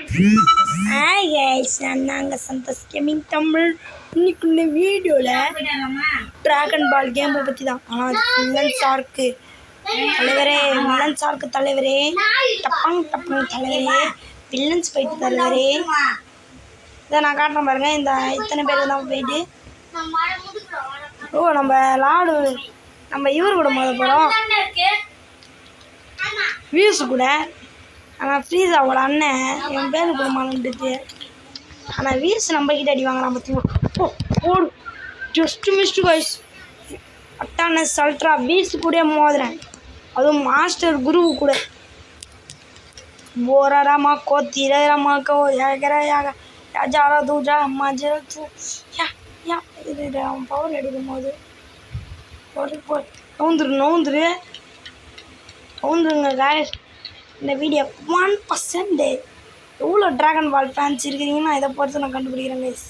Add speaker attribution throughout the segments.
Speaker 1: Hi guys, நாங்கள் Santhosh gaming Tamil. இன்னைக்கு இந்த வீடியோவில் ட்ராகன் பால் கேமை பற்றி தான். ஆனால் வில்லன் ஷார்க்கு தலைவரே, வில்லன் ஷார்க்கு தலைவரே, டப்பாங் டப்பாங் தலைவரே, வில்லன்ஸ் போயிட்டு தலைவரே. இதை நான் காட்டுறேன் பாருங்க. இந்த இத்தனை பேர் தான் போயிட்டு நம்ம லாடு நம்ம இவர் கூட மோத போகிறோம், வியூஸ் கூட. ஆனால் ஃப்ரீஸாவோட அண்ணன் என் பேர் கூட மறந்துட்டு. ஆனால் வீஸ் நம்மக்கிட்ட அடி வாங்கலாம் பார்த்தீங்கன்னா. ஓடு ஜஸ்ட்டு மிஸ்டு கைஸ். அட்டான சல்ட்ரா வீஸ் கூட மோதுறேன், அதுவும் மாஸ்டர் குரு கூட. போராமா கோத்திரமா கோ யாக ராஜாரா தூஜா அம்மா ஜெரத்து யா யா. இது அவன் பவர் எடுக்கும் போது நவுந்துருங்க கைஸ். இந்த வீடியோ 1% எவ்வளோ ட்ராகன் பால் ஃபேன்ஸ் இருக்கிறீங்கன்னா இதை பொறுத்து நான் கண்டுபிடிக்கிறேன் கைஸ்.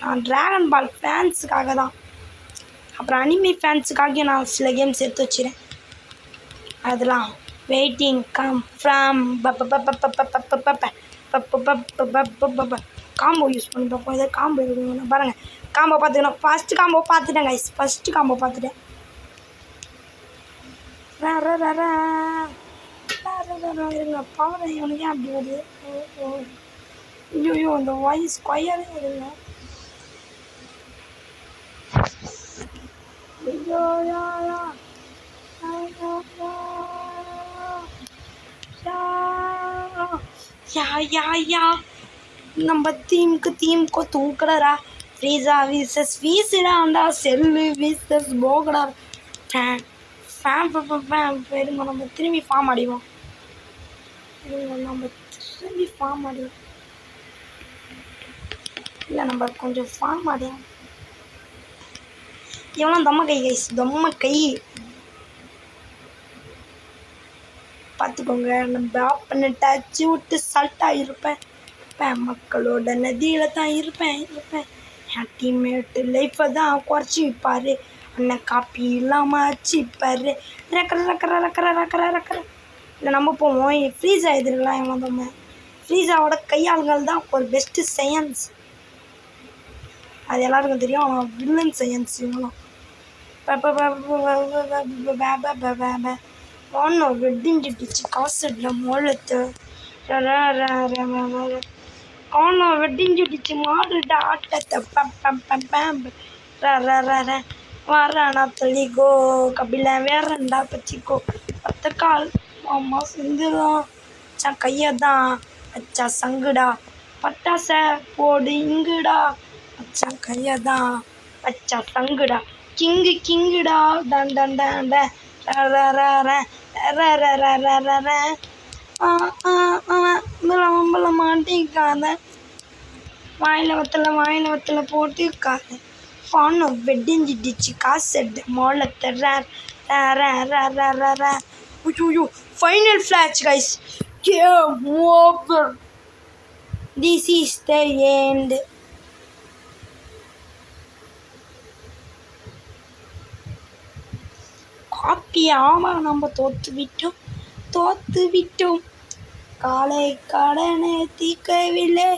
Speaker 1: நான் ட்ராகன் பால் ஃபேன்ஸுக்காக தான், அப்புறம் அனிமி ஃபேன்ஸுக்காக நான் சில கேம்ஸ் எடுத்து வச்சுக்கிறேன். அதெல்லாம் waiting come from combo use பண்ணி பார்ப்போம். இதை காம்போ எடுக்கணும் பாருங்கள். காம்போ பார்த்துக்கணும். ஃபஸ்ட்டு காம்போ பார்த்துட்டேன் கைஸ், ஃபஸ்ட்டு காம்போ பார்த்துட்டேன். இருங்க, பவர் இவனுக்கு ஏன் அப்படி வருது? ஐயோ, இந்த வாய்ஸ் ஸ்கொயரே வருங்க. ஐயோ யா நம்ம தீம்க்கு தூக்கடா. ஃப்ரீஸா வீசஸ் வீசிடாண்டா, செல்லு வீசஸ் போகடா. ஃபேன் இருங்க, நம்ம திரும்பி ஃபார்ம் அடிவோம். இல்லை, நம்ம கொஞ்சம் ஃபார்ம் அடிவோம். எவ்வளோ தம்ம கை கைஸ், தம்ம கை பார்த்துக்கோங்க. நம்ம ஆப் பண்ண டச்சு விட்டு சல்ட்டாக இருப்பேன். மக்களோட நதியில் தான் இருப்பேன். என் டீம்மேட்டு லைஃப்பை தான் குறைச்சி வைப்பார். அண்ணன் காப்பி இல்லாமல் வச்சுப்பார். ரக்கற இல்லை, நம்ம போவோம். ஃப்ரீஸா எதிர்க்கலாம். எவ்வளோ தம்ம ஃப்ரீஸாவோட கையாள்கள் தான் ஒரு பெஸ்ட்டு சயின்ஸ். அது எல்லாருக்கும் தெரியும். அவன் வில்லன் சயின்ஸ். இவங்களும் ஒன்று வெட்டிஞ்சிட்டுச்சு காசுல மோளத்து. அவனை வெட்டிஞ்சிட்டுச்சு மாடுடா ஆட்டத்தை. வரானா தள்ளிக்கோ கபில வேறண்டா பச்சிக்கோ 10 கால் அம்மா செஞ்சிடும். அச்சா கையை தான் அச்சா சங்குடா, பட்டாச போடு இங்குடா. அச்சா கையை தான் அச்சா சங்குடா, கிங்குடா. மாட்டிக்காத வாயில வத்தல போட்டுக்காத. ஃபானோ வெட்டிஞ்சிடுச்சு காசு மோளத்தை. Final flash guys. Game over. This is the end. காப்பி ஆமாம், நம்ம தோத்து விட்டோம். காலை கடனை தீர்க்கவில்லை,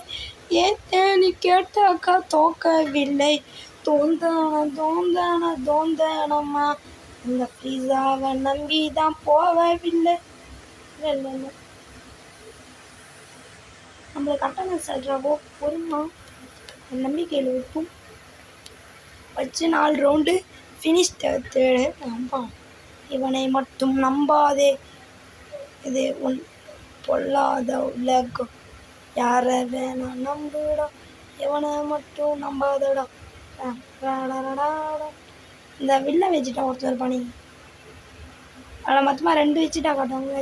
Speaker 1: ஏன்னு கேட்டாக்கா தோக்கவில்லை. தோந்தானம்மா இந்த ஃப்ரீஸாவை நம்பி தான் போகவில்லை. இல்லை நம்மளுக்கு கட்டணம் சொல்கிறாவோ பொறுமா நம்பிக்கையில் வைப்போம். வச்சு 4 ரவுண்டு ஃபினிஷ். தேர்டு நம்பா. இவனை மட்டும் நம்பாதே, இது உன் பொல்லாத உலகம். யாரை வேணா நம்புடா, இவனை மட்டும் நம்பாதடா. இந்த வில்ல வச்சுட்டா ஒருத்தர் பண்ணி அதில் மொத்தமாக 2 வச்சுட்டா காட்டுவாங்க.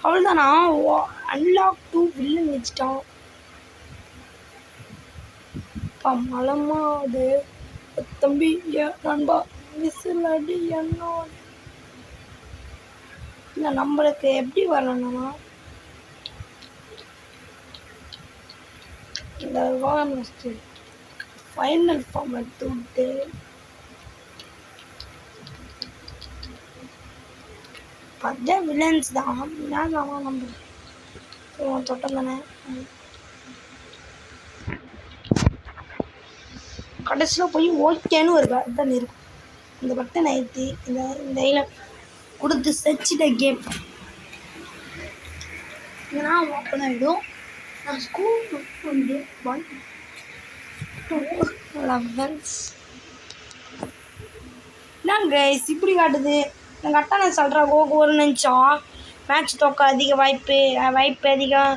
Speaker 1: அவ்வளோதானா? அன்லாக் 2 வில்லன் வச்சுட்டான். மலமா அது தம்பி நண்பா விசில் அடி என்னோட. இல்லை, நம்மளுக்கு எப்படி வரணும்னா இந்த வான் ஃபைனல் ஃபார்ம் எடுத்து விட்டு பார்த்தா வில்லன்ஸ் தான் நம்ம தொட்டம் தானே. கடைசியில் போய் ஓகேன்னு ஒரு பட்டன் இருக்கும். இந்த பட்டன் ஆயிடுத்து இந்த இதில் கொடுத்து சச்சிட்ட கேம் இதெல்லாம் ஓப்பன் ஆகிடும். நான் ஸ்கூல் வந்து 1 2 11 என்னங்க இப்படி காட்டுது. நான் கரெக்டாக நான் சொல்கிறேன் ஒரு நிமிஷம் மேட்ச் தோக்க அதிக வாய்ப்பு அதிகம்.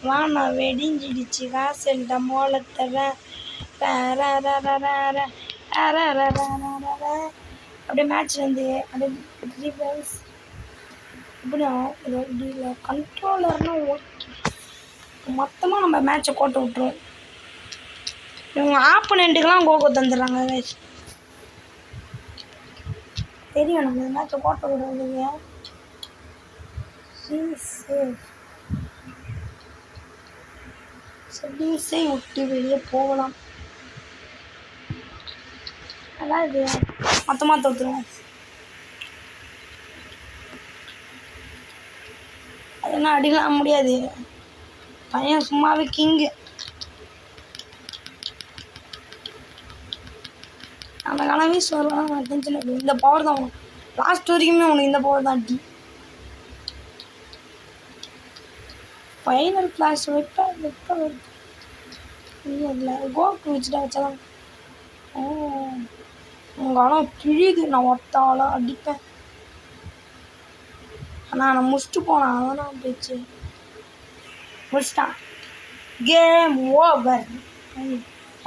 Speaker 1: வானா வெடிஞ்சிடுச்சு காசல்ட மோளத்தை அப்படியே மேட்ச் வந்து அப்படியே இப்படி கண்ட்ரோலர்னா ஓகே. மொத்தமாக நம்ம மேட்சை கோட்டை விட்டுருவோம். இவங்க ஆப்போனண்ட்டுக்கெல்லாம் கோகோ தந்துடுறாங்க. தெரியும் நம்ம இந்த மேட்சை கோட்டை விடுறதுங்க. செட்டிங்ஸை விட்டு வெளியே போகலாம். அதான் இது மொத்தமாக தோற்றுருவோம். அதெல்லாம் அடிக்கலாம் முடியாது. பையன் சும்மாவே கிங்கு. அந்த கனவே சொல்லலாம். டென்ஷன் இந்த பவர் தான் உனக்கு லாஸ்ட் வரைக்குமே உனக்கு இந்த பவர் தான். ஃபைனல் கிளாஸ் வைப்ப இல்லை கோக்கு வச்சுட்டா வச்சாதான். உங்கள் ஆனால் கிழியுது. நான் ஒத்தாலாம் அடிப்பேன். ஆனால் நான் முடிச்சுட்டு போனேன். அதான் நான் போயிடுச்சு முடிச்சிட்டான். Game over.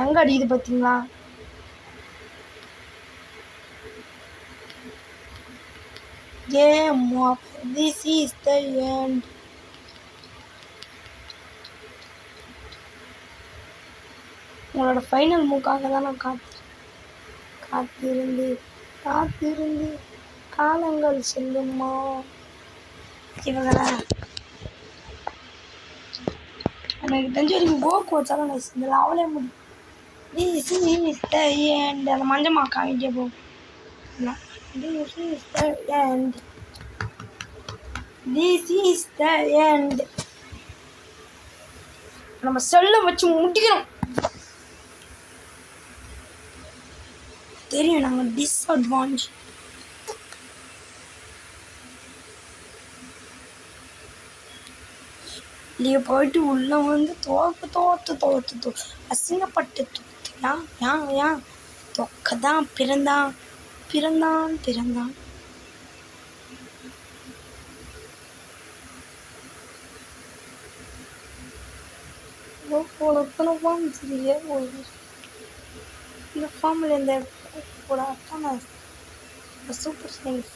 Speaker 1: எங்கே அடிக்குது பார்த்தீங்களா? Game over. This is the end. உங்களோட ஃபைனல் மூக்காக தான் நான் காத்திருந்து காலங்கள் செல்லுமா. இவங்கள எனக்கு தெரிஞ்ச வரைக்கும் கோக்கு வச்சாலும் நான் இந்த லெவலே முடியும். This is the end. அந்த மஞ்சமா காமிக்க போகும். This is the end. This is the end. நம்ம செல்ல வச்சு முடிக்கணும். தெரியும் நாங்கள் டிஸ்அட்வான்டேஜ். இல்லையே போயிட்டு உள்ள வந்து தோத்து அசிங்கப்பட்டு ஏன் தொக்கதான் பிறந்தான். இந்த ஃபார்மில் இந்த சூப்பர் ஸ்னேக்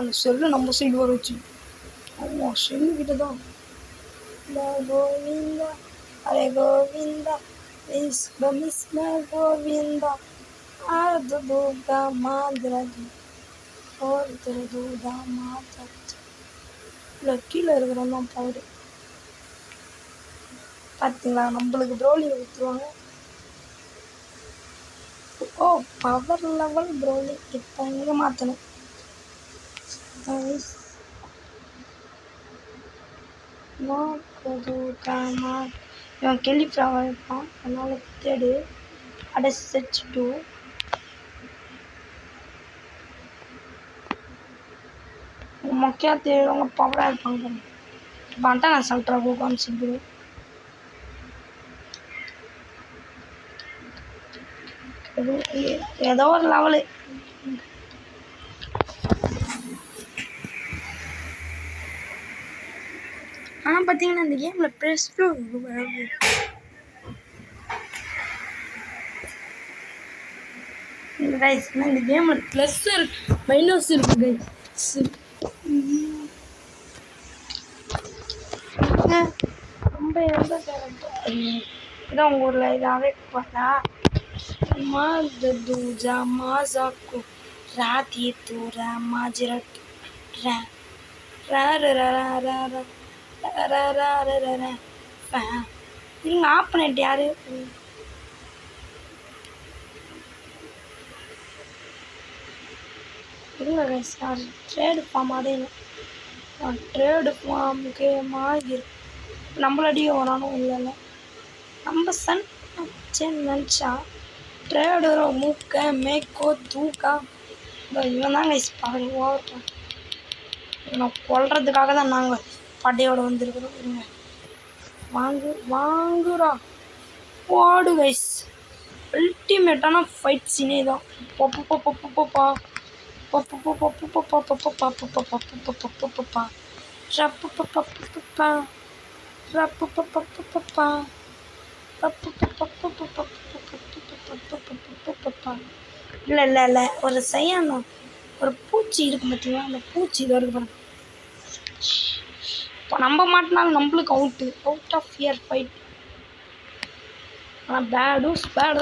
Speaker 1: அந்த செல்லு நம்ம சைடு வர வச்சு செல்லுக்கிட்ட தான். கோவிந்தா அரே கோவிந்தா மிஸ்ல கோவிந்தா ஆரது தூதா மாதரது ஒருத்தர் தூதா மாதரது. இல்லை கீழே இருக்கிறோம் தான் பவர். பார்த்தீங்களா நம்மளுக்கு ப்ரோலியை ஊற்றுவாங்க. ஓ பவர் லெவல் ப்ரோலி இப்போ இங்கே மாற்றணும். இவன் கெல்லி ஃப்ளவர் இருப்பான். அதனால தேடு அடைச்சிட்டு மொக்கையா தேடுறவங்க பவராக இருப்பாங்க. பண்ணிட்டா நான் சொல்கிறேன் கோகான்னு சொல்லி. ஏதோ ஒரு லெவலு. ஆனால் பார்த்தீங்கன்னா இந்த கேமில் ப்ரெஸ் கைஸ் இந்த கேமில் ப்ளஸ் இருக்கு மைனஸ் இருக்கு கைஸ். ரொம்ப எந்த கேரக்டர் இதான் உங்கள் ஊரில் இதாகவே பார்த்தா Madhuja Mazaku Rati Tura Majirat Ra Ra Ra Ra Ra Ra Ra Ra Ra Ra Ra Ra. இவங்க ஆப்பனண்ட் யாரு? இல்லை கைஸ் யார் ட்ரேடு ஃபார்ம் அதே ட்ரேடு ஃபார்ம் கேமாக நம்மளடியே வரானும் இல்லைல்ல நம்ம சன் நினச்சா ட்ரேடரோ மூக்க மேக்கோ தூக்கா இவன் தான் கைஸ் பாரு ஓவர்ட்டான் இவனை கொல்றதுக்காக தான் நாங்கள் பட்டையோடு வந்துருக்குறோம் இருங்க வாங்குறா வாடு கைஸ் அல்டிமேட்டான ஃபைட் சீனே தான் இல்லை ஒரு செய்யணும் ஒரு பூச்சி இருக்கு பார்த்தீங்களா அந்த பூச்சி இது வரைக்கும் பாருங்க இப்போ நம்ம மாட்டினாலும் நம்மளுக்கு அவுட் ஆஃப் ஃபியர் ஃபைட் ஆனால் பேடூஸ் பேடு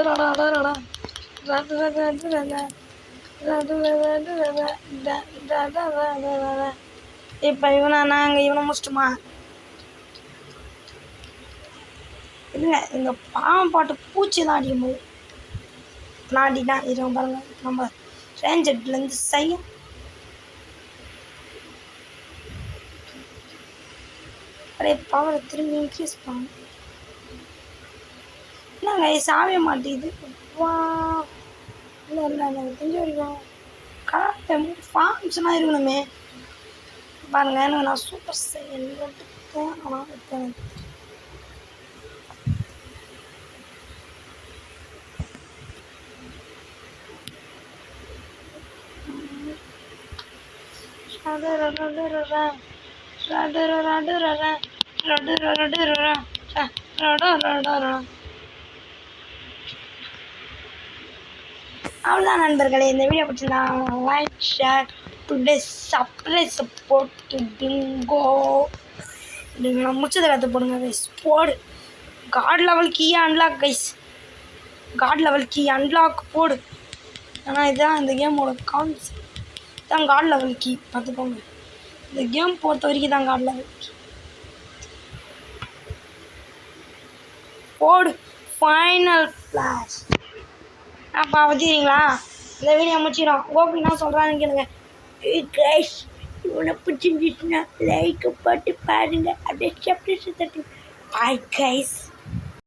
Speaker 1: இப்போ இவனை முடிச்சிட்டுமா இல்லை இந்த பாவம் பாட்டு பூச்சி தான் அடிக்கும்போது நாடினா இருங்க பாருங்க நம்ம ரேஞ்சர்லேருந்து செய்ய அப்படியே பவரை திரும்பி இன்க்ரீஸ் பண்ண என்னங்க சாவே மாட்டேங்குது வா இல்லை எனக்கு தெரிஞ்ச வரைக்கும் கரெக்டாக ஃபார்ம்ஸ்லாம் இருக்கணுமே பாருங்க எனக்கு நான் சூப்பர் செய்யணும் ஆனால் இப்போ அவ்வளோதான் நண்பர்களே இந்த வீடியோ பிடிச்சிருந்தா like share today surprise support bingo நீங்கள் முடிச்சதை கற்று போடுங்க கைஸ் போடு god level key unlock guys god level key unlock போடு ஆனால் இதுதான் இந்த கேமோட கான்செப்ட் தான் காட் லெவல் கீ பார்த்துக்கோங்க இந்த கேம் பொறுத்த வரைக்கும் தான் காட் லெவல் கீ போடு ஃபைனல் ஃப்ளாஷ் அப்போ வச்சுக்கிறீங்களா இந்த வீடியோ முடிச்சிடும் ஓகே நான் சொல்கிறான்னு கேளுங்க கைஸ் இவனை பிடிச்சிருந்துச்சுன்னா லைக் போட்டு பாருங்க அப்படியே சப்ஸ்கிரைப் தட்டு பாய் கைஸ்